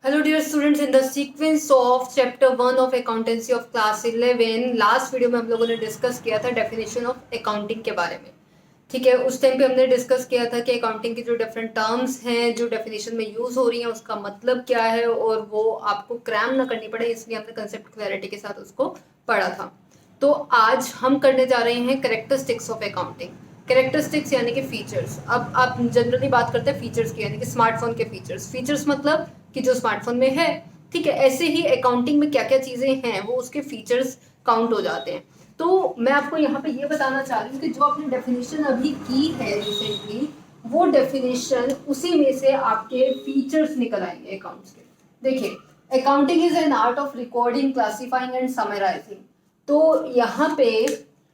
Hello dear students, in the sequence of chapter 1 of accountancy of class 11 last video में हम लोगों ने discuss किया था डेफिनेशन ऑफ अकाउंटिंग के बारे में। ठीक है, उस टाइम पे हमने डिस्कस किया था कि अकाउंटिंग की जो डिफरेंट टर्म्स हैं जो डेफिनेशन में यूज हो रही हैं उसका मतलब क्या है और वो आपको क्रैम ना करनी पड़े, इसलिए हमने कंसेप्ट क्लैरिटी के साथ उसको पढ़ा था। तो आज हम करने जा रहे हैं कैरेक्टरिस्टिक्स ऑफ अकाउंटिंग। कैरेक्टरिस्टिक्स यानी कि फीचर्स। अब आप जनरली बात करते हैं फीचर्स की, यानी कि स्मार्टफोन के फीचर्स। फीचर्स मतलब कि जो स्मार्टफोन में है। ठीक है, ऐसे ही अकाउंटिंग में क्या क्या चीजें हैं वो उसके फीचर्स काउंट हो जाते हैं। तो मैं आपको यहाँ पे ये बताना चाह रही हूँ कि जो आपने डेफिनेशन अभी की है रिसेंटली, वो डेफिनेशन उसी में से आपके फीचर्स निकल आएंगे अकाउंट्स के। देखिए, accounting is an art of recording, classifying and summarising. तो यहाँ पे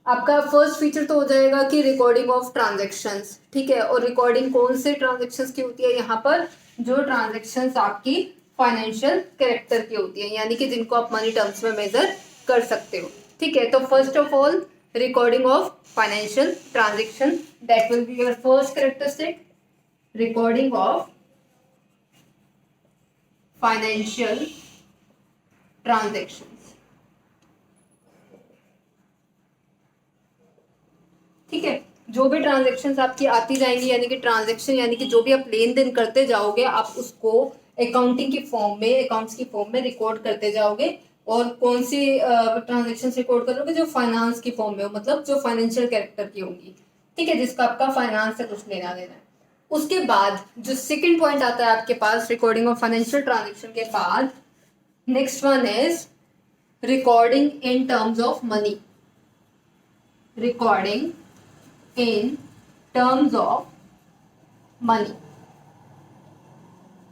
आपका फर्स्ट फीचर तो हो जाएगा कि रिकॉर्डिंग ऑफ ट्रांजेक्शन्स। ठीक है, और रिकॉर्डिंग कौन से ट्रांजेक्शन्स की होती है यहाँ पर? जो ट्रांजेक्शन्स आपकी फाइनेंशियल कैरेक्टर की होती है, यानी कि जिनको आप मनी टर्म्स में मेजर कर सकते हो। ठीक है, तो first of all recording of financial transaction, that will be your first characteristic. Recording of financial transaction. ठीक है, जो भी ट्रांजेक्शन आपकी आती जाएंगी, यानी कि ट्रांजेक्शन यानी कि जो भी आप लेन देन करते जाओगे आप उसको अकाउंटिंग की फॉर्म में, अकाउंट्स की फॉर्म में रिकॉर्ड करते जाओगे। और कौन सी ट्रांजेक्शन रिकॉर्ड करोगे? जो फाइनेंस की फॉर्म में हो, मतलब जो फाइनेंशियल कैरेक्टर की होंगी। ठीक है, जिसका आपका फाइनेंस से कुछ लेना देना है। उसके बाद जो सेकंड पॉइंट आता है आपके पास रिकॉर्डिंग ऑफ फाइनेंशियल ट्रांजेक्शन के बाद, next one is recording in terms of money. Recording in terms of money.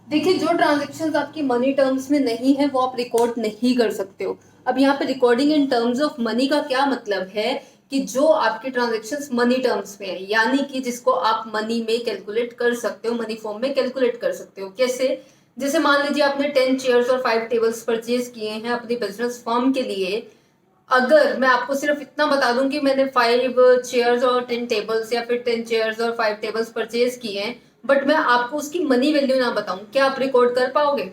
देखिए, जो ट्रांजेक्शन्स आपकी मनी टर्म्स में नहीं है वो आप रिकॉर्ड नहीं कर सकते हो। अब यहाँ पे recording in terms of money का क्या मतलब है कि जो आपके ट्रांजेक्शन्स मनी टर्म्स में है, यानी कि जिसको आप मनी में कैलकुलेट कर सकते हो, मनी फॉर्म में कैलकुलेट कर सकते हो। कैसे? जैसे मान लीजिए आपने 10 चेयर्स और 5 टेबल्स परचेज किए हैं अपनी बिजनेस फर्म के लिए। अगर मैं आपको सिर्फ इतना बता दूं कि मैंने 5 चेयर्स और 10 टेबल्स या फिर 10 चेयर्स और 5 टेबल्स परचेज किए हैं, बट मैं आपको उसकी मनी वैल्यू ना बताऊं, क्या आप रिकॉर्ड कर पाओगे?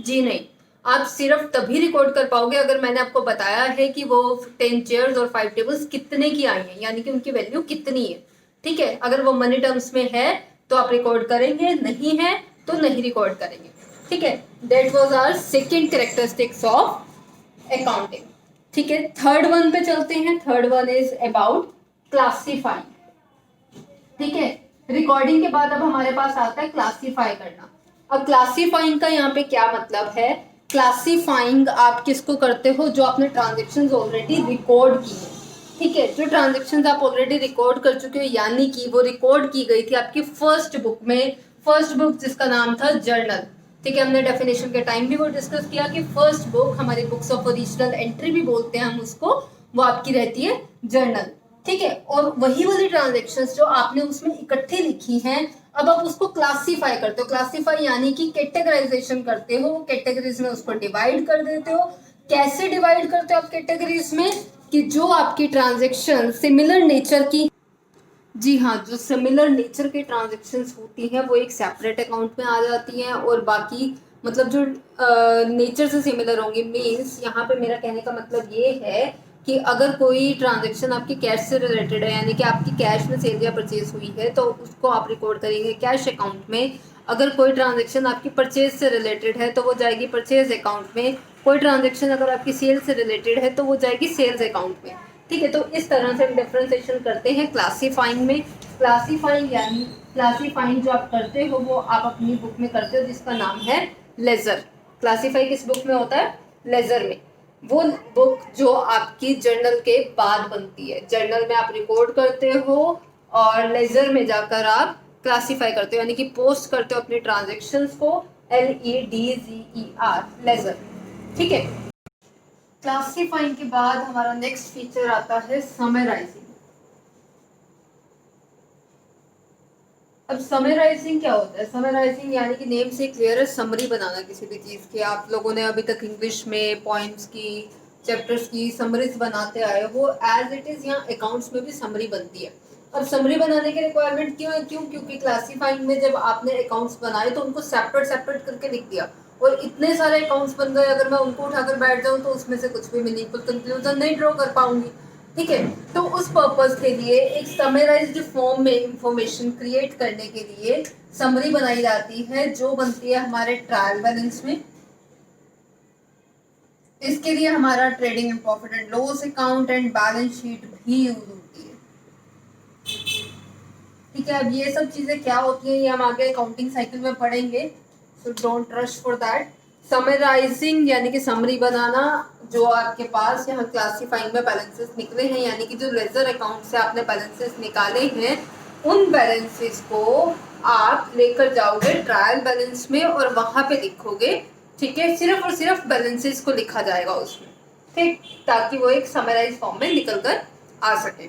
जी नहीं। आप सिर्फ तभी रिकॉर्ड कर पाओगे अगर मैंने आपको बताया है कि वो 10 चेयर्स और 5 टेबल्स कितने की आई हैं, यानी कि उनकी वैल्यू कितनी है। ठीक है, अगर वो मनी टर्म्स में है तो आप रिकॉर्ड करेंगे, नहीं है तो नहीं रिकॉर्ड करेंगे। ठीक है, that was our second characteristics of accounting. ठीक है, थर्ड वन पे चलते हैं। Third one is about classifying. ठीक है, रिकॉर्डिंग के बाद अब हमारे पास आता है क्लासिफाई करना। अब क्लासिफाइंग का यहाँ पे क्या मतलब है? क्लासिफाइंग आप किसको करते हो? जो आपने ट्रांजेक्शन्स ऑलरेडी रिकॉर्ड की है। ठीक है, जो ट्रांजेक्शन्स आप ऑलरेडी रिकॉर्ड कर चुके हो, यानी कि वो रिकॉर्ड की गई थी आपकी फर्स्ट बुक में। फर्स्ट बुक जिसका नाम था जर्नल। ठीक है, हमने डेफिनेशन के टाइम भी वो डिस्कस किया कि फर्स्ट बुक, हमारी बुक्स ऑफ ओरिजिनल एंट्री भी बोलते हैं हम उसको, वो आपकी रहती है जर्नल। ठीक है, और वही वाली ट्रांजेक्शन्स जो आपने उसमें इकट्ठी लिखी हैं, अब आप उसको क्लासिफाई करते हो। क्लासिफाई यानी कि कैटेगराइजेशन करते हो, कैटेगरीज में उसको डिवाइड कर देते हो। कैसे डिवाइड करते हो आप कैटेगरीज में? कि जो आपकी ट्रांजेक्शन सिमिलर नेचर की, जी हाँ, जो सिमिलर नेचर के ट्रांजेक्शन्स होती हैं वो एक सेपरेट अकाउंट में आ जाती हैं, और बाकी मतलब जो नेचर से सिमिलर होंगी, मीन्स यहाँ पे मेरा कहने का मतलब ये है कि अगर कोई ट्रांजेक्शन आपकी कैश से रिलेटेड है, यानी कि आपकी कैश में सेल या परचेज हुई है तो उसको आप रिकॉर्ड करेंगे कैश अकाउंट में। अगर कोई ट्रांजेक्शन आपकी परचेज से रिलेटेड है तो वो जाएगी परचेज अकाउंट में। कोई ट्रांजेक्शन अगर आपकी सेल से रिलेटेड है तो वो जाएगी सेल्स अकाउंट में। ठीक है, तो इस तरह से हम डिफ्रेंसिएशन करते हैं क्लासीफाइंग में। क्लासीफाइंग यानी क्लासीफाइंग जो आप करते हो वो आप अपनी बुक में करते हो, जिसका नाम है लेजर। क्लासीफाई किस बुक में होता है? लेजर में। वो बुक जो आपकी जर्नल के बाद बनती है। जर्नल में आप रिकॉर्ड करते हो और लेजर में जाकर आप क्लासीफाई करते हो, यानी कि पोस्ट करते हो अपने ट्रांजेक्शन्स को। LEDZER, laser. ठीक है, क्लासिफाइंग के बाद हमारा नेक्स्ट फीचर आता है समराइजिंग। अब समराइजिंग क्या होता है? समराइजिंग यानी कि नेम से क्लियर है, समरी बनाना किसी भी चीज की। आप लोगों ने अभी तक इंग्लिश में पॉइंट्स की, चैप्टर्स की समरीज बनाते आए हो, एज इट इज यहाँ अकाउंट्स में भी समरी बनती है। अब समरी बनाने की रिक्वायरमेंट क्यों है? क्योंकि क्लासिफाइंग में जब आपने अकाउंट्स बनाए तो उनको सेपरेट सेपरेट करके लिख दिया। और इतने सारे अकाउंट्स बन गए, अगर मैं उनको उठाकर बैठ जाऊं तो उसमें से कुछ भी मीनिंगफुल कंक्लूजन नहीं ड्रॉ कर पाऊंगी। ठीक है, तो उस पर्पस के लिए एक समराइज्ड फॉर्म में इंफॉर्मेशन क्रिएट करने के लिए समरी बनाई जाती है, जो बनती है हमारे ट्रायल बैलेंस में। इसके लिए हमारा trading and profit and loss account and balance sheet भी यूज होती है। ठीक है, अब ये सब चीजें क्या होती हैं ये हम आगे अकाउंटिंग साइकिल में पढ़ेंगे, so don't rush for that. Summarising यानी कि समरी बनाना, जो आपके पास यहाँ क्लासिफाइंग में बैलेंसेस निकले हैं, यानी कि जो लेजर अकाउंट से आपने बैलेंसेस निकाले हैं, उन बैलेंसेस को आप लेकर जाओगे ट्रायल बैलेंस में और वहां पे लिखोगे। ठीक है, सिर्फ और सिर्फ बैलेंसेस को लिखा जाएगा उसमें, ठीक, ताकि वो एक समराइज फॉर्म में निकल कर आ सके।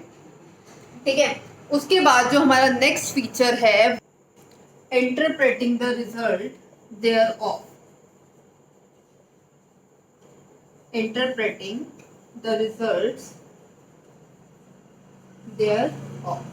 ठीक है, उसके बाद जो हमारा नेक्स्ट फीचर है, interpreting the result thereof, interpreting the results thereof.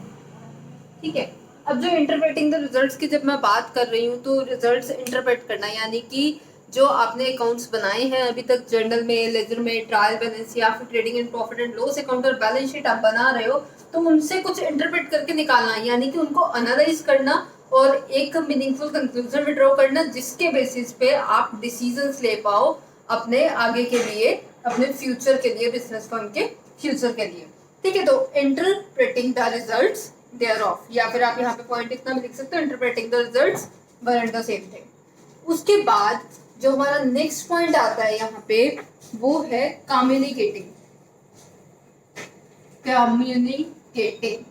ठीक है, अब जो इंटरप्रेटिंग द रिजल्ट्स की जब मैं बात कर रही हूँ, तो रिजल्ट्स इंटरप्रेट करना यानी कि जो आपने अकाउंट्स बनाए हैं अभी तक, जर्नल में, लेजर में, ट्रायल बैलेंस या फिर trading and profit and loss account और बैलेंस शीट आप बना रहे हो, तो उनसे कुछ इंटरप्रेट करके निकालना, यानी कि उनको एनालाइज करना और एक मीनिंगफुल कंक्लूजन विड्रॉ करना, जिसके बेसिस पे आप डिसीजंस ले पाओ अपने आगे के लिए, अपने फ्यूचर के लिए, बिजनेस फर्म के फ्यूचर के लिए। ठीक है, तो interpreting the results thereof, या फिर आप यहाँ पे पॉइंट इतना भी लिख सकते हो, interpreting the results were and the same thing. उसके बाद जो हमारा नेक्स्ट पॉइंट आता है यहाँ पे, वो है कम्युनिकेटिंग। कम्युनिकेटिंग,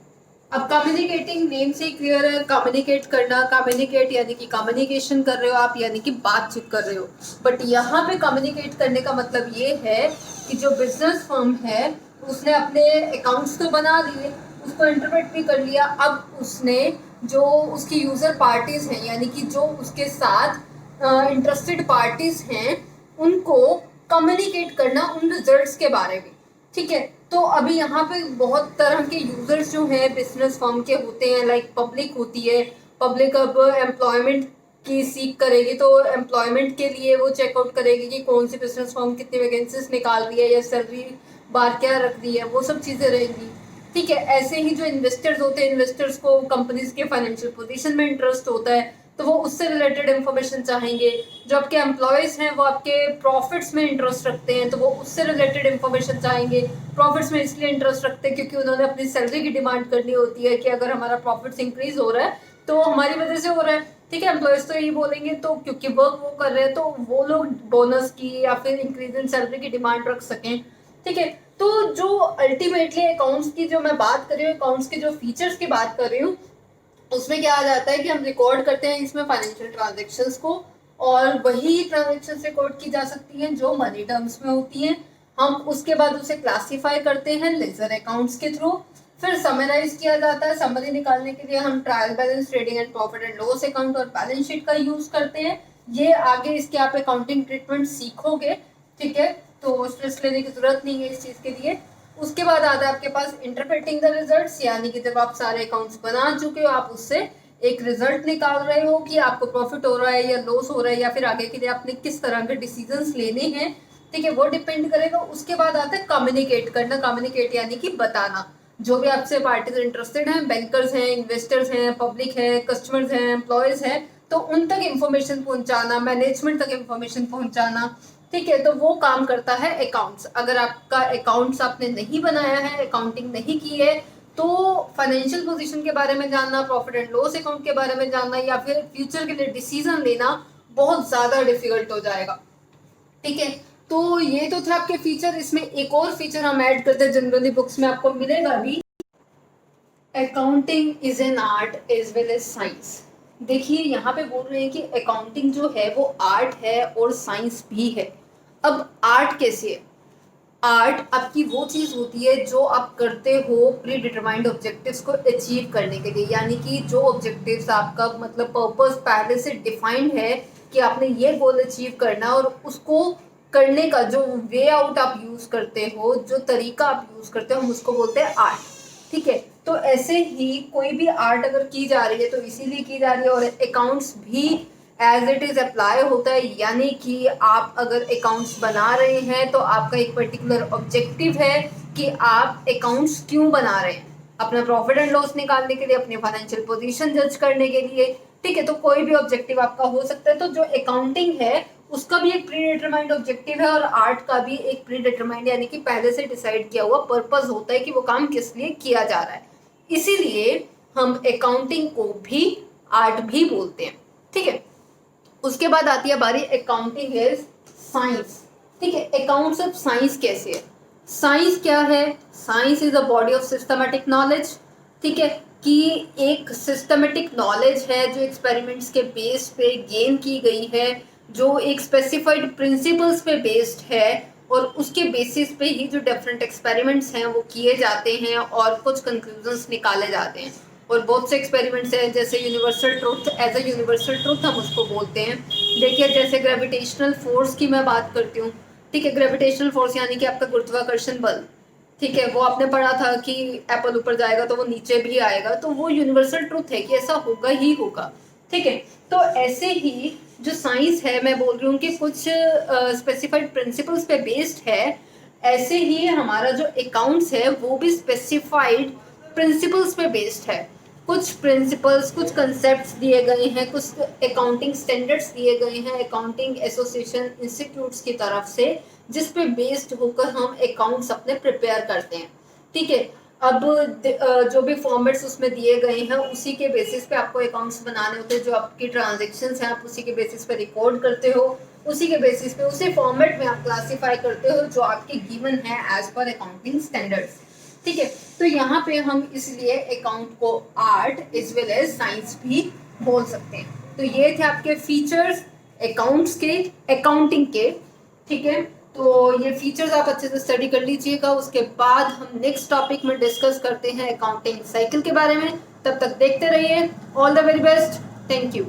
अब कम्युनिकेटिंग नेम से क्लियर है, कम्युनिकेट करना, कम्युनिकेट यानी कि कम्युनिकेशन कर रहे हो आप, यानी कि बातचीत कर रहे हो। बट यहाँ पे कम्युनिकेट करने का मतलब ये है कि जो बिजनेस फर्म है उसने अपने अकाउंट्स तो बना लिए, उसको इंटरप्रेट भी कर लिया, अब उसने जो उसकी यूजर पार्टीज हैं, यानी कि जो उसके साथ इंटरेस्टेड पार्टीज हैं, उनको कम्युनिकेट करना उन रिजल्ट्स के बारे में। ठीक है, तो अभी यहाँ पे बहुत तरह के यूजर्स जो हैं बिजनेस फर्म के होते हैं, लाइक पब्लिक होती है। पब्लिक अब एम्प्लॉयमेंट की सीख करेगी, तो एम्प्लॉयमेंट के लिए वो चेकआउट करेगी कि कौन सी बिजनेस फर्म कितनी वैकेंसीज निकाल रही है या सैलरी बार क्या रख रही है, वो सब चीज़ें रहेंगी। ठीक है, ऐसे ही जो इन्वेस्टर्स होते हैं, इन्वेस्टर्स को कंपनीज के फाइनेंशियल पोजीशन में इंटरेस्ट होता है, तो वो उससे रिलेटेड इंफॉर्मेशन चाहेंगे। जो आपके एम्प्लॉयज हैं वो आपके प्रॉफिट्स में इंटरेस्ट रखते हैं, तो वो उससे रिलेटेड इंफॉर्मेशन चाहेंगे। प्रॉफिट्स में इसलिए इंटरेस्ट रखते हैं क्योंकि उन्होंने अपनी सैलरी की डिमांड करनी होती है कि अगर हमारा प्रॉफिट्स इंक्रीज हो रहा है तो हमारी वजह से हो रहा है। ठीक है, एम्प्लॉयज तो यही बोलेंगे, तो क्योंकि वर्क वो कर रहे हैं तो वो लोग बोनस की या फिर इंक्रीज इन सैलरी की डिमांड रख सकें। ठीक है, तो जो अल्टीमेटली अकाउंट्स की जो मैं बात कर रही हूँ, अकाउंट्स के जो फीचर्स की बात कर रही हूँ, उसमें क्या आ जाता है कि हम रिकॉर्ड करते हैं इसमें फाइनेंशियल ट्रांजैक्शंस को, और वही ट्रांजैक्शंस रिकॉर्ड की जा सकती हैं जो मनी टर्म्स में होती हैं। हम उसके बाद उसे क्लासिफाई करते हैं लेजर अकाउंट्स के थ्रू, फिर समराइज किया जाता है। समरी निकालने के लिए हम trial balance, trading and profit and loss account और बैलेंस शीट का यूज करते हैं। ये आगे इसके आप अकाउंटिंग ट्रीटमेंट सीखोगे। ठीक है, तो स्ट्रेस लेने की जरूरत नहीं है इस चीज के लिए। उसके बाद आता है आपके पास इंटरप्रेटिंग द रिजल्ट्स, यानी कि जब आप सारे अकाउंट्स बना चुके हो, आप उससे एक रिजल्ट निकाल रहे हो कि आपको प्रॉफिट हो रहा है या लॉस हो रहा है, या फिर आगे के लिए आपने किस तरह के डिसीजंस लेने हैं। ठीक है, वो डिपेंड करेगा। उसके बाद आता है कम्युनिकेट करना। कम्युनिकेट यानी कि बताना, जो भी आपसे पार्टीज इंटरेस्टेड हैं, बैंकर्स हैं, इन्वेस्टर्स हैं, पब्लिक है, कस्टमर्स हैं, एम्प्लॉयज हैं, तो उन तक इंफॉर्मेशन पहुंचाना, मैनेजमेंट तक इंफॉर्मेशन पहुंचाना। ठीक है, तो वो काम करता है अकाउंट्स। अगर आपका अकाउंट्स आपने नहीं बनाया है, अकाउंटिंग नहीं की है, तो फाइनेंशियल पोजीशन के बारे में जानना, प्रॉफिट एंड लॉस अकाउंट के बारे में जानना, या फिर फ्यूचर के लिए डिसीजन लेना बहुत ज्यादा डिफिकल्ट हो जाएगा। ठीक है, तो ये तो थे आपके फीचर। इसमें एक और फीचर हम ऐड करते हैं, जनरली बुक्स में आपको मिलेगा भी, accounting is an art as well as science. देखिए यहाँ पे बोल रहे हैं कि अकाउंटिंग जो है वो आर्ट है और साइंस भी है। अब आर्ट कैसे है? आर्ट आपकी वो चीज होती है जो आप करते हो प्री डिटरमाइंड ऑब्जेक्टिव्स को अचीव करने के लिए, यानी कि जो ऑब्जेक्टिव्स आपका मतलब पर्पस पहले से डिफाइंड है कि आपने ये गोल अचीव करना, और उसको करने का जो वे आउट आप यूज करते हो, जो तरीका आप यूज करते हो, हम उसको बोलते हैं आर्ट। ठीक है, तो ऐसे ही कोई भी आर्ट अगर की जा रही है तो इसीलिए की जा रही है, और अकाउंट्स भी एज इट इज अप्लाई होता है, यानी कि आप अगर अकाउंट्स बना रहे हैं तो आपका एक पर्टिकुलर ऑब्जेक्टिव है कि आप अकाउंट्स क्यों बना रहे हैं, अपना प्रॉफिट एंड लॉस निकालने के लिए, अपनी फाइनेंशियल पोजीशन जज करने के लिए, ठीक है। तो कोई भी ऑब्जेक्टिव आपका हो सकता है। तो जो अकाउंटिंग है उसका भी एक प्री डिटरमाइंड ऑब्जेक्टिव है और आर्ट का भी एक प्री डिटरमाइंड यानी कि पहले से डिसाइड किया हुआ पर्पस होता है कि वो काम किस लिए किया जा रहा है। इसीलिए हम अकाउंटिंग को भी आर्ट भी बोलते हैं, ठीक है। उसके बाद आती है बारी अकाउंटिंग इज साइंस, ठीक है। अकाउंट्स ऑफ साइंस कैसे है? साइंस क्या है? Science is a body of systematic knowledge, ठीक है, कि एक सिस्टमेटिक नॉलेज है जो एक्सपेरिमेंट्स के बेस पे गेन की गई है, जो एक स्पेसिफाइड प्रिंसिपल्स पे बेस्ड है और उसके बेसिस पे ही जो डिफरेंट एक्सपेरिमेंट्स हैं वो किए जाते हैं और कुछ कंक्लूजन्स निकाले जाते हैं। और बहुत से एक्सपेरिमेंट्स हैं जैसे universal truth, as a universal truth हम उसको बोलते हैं। देखिए जैसे ग्रेविटेशनल फोर्स की मैं बात करती हूँ, ठीक है। ग्रेविटेशनल फोर्स यानी कि आपका गुरुत्वाकर्षण बल, ठीक है, वो आपने पढ़ा था कि एप्पल ऊपर जाएगा तो वो नीचे भी आएगा, तो वो यूनिवर्सल ट्रुथ है कि ऐसा होगा ही होगा, ठीक है। तो ऐसे ही जो साइंस है, मैं बोल रही हूँ कि कुछ स्पेसिफाइड प्रिंसिपल्स पे बेस्ड है, ऐसे ही हमारा जो अकाउंट्स है वो भी स्पेसिफाइड प्रिंसिपल्स पे बेस्ड है। कुछ प्रिंसिपल्स, कुछ कंसेप्ट्स दिए गए हैं, कुछ अकाउंटिंग स्टैंडर्ड्स दिए गए हैं अकाउंटिंग एसोसिएशन इंस्टीट्यूट्स की तरफ से, जिस पे बेस्ड होकर हम अकाउंट्स अपने प्रिपेयर करते हैं, ठीक है। अब जो भी फॉर्मेट्स उसमें दिए गए हैं उसी के बेसिस पे आपको अकाउंट्स बनाने होते हैं। जो आपकी ट्रांजेक्शन्स हैं आप उसी के बेसिस पे रिकॉर्ड करते हो, उसी के बेसिस पे उसी फॉर्मेट में आप क्लासीफाई करते हो जो आपके गिवन है एज पर अकाउंटिंग स्टैंडर्ड्स, ठीक है। तो यहाँ पे हम इसलिए अकाउंट को art as well as science भी बोल सकते हैं। तो ये थे आपके फीचर्स अकाउंट्स के, अकाउंटिंग के, ठीक है। तो ये फीचर्स आप अच्छे से स्टडी कर लीजिएगा। उसके बाद हम नेक्स्ट टॉपिक में डिस्कस करते हैं अकाउंटिंग साइकिल के बारे में। तब तक देखते रहिए। All the very best. Thank you.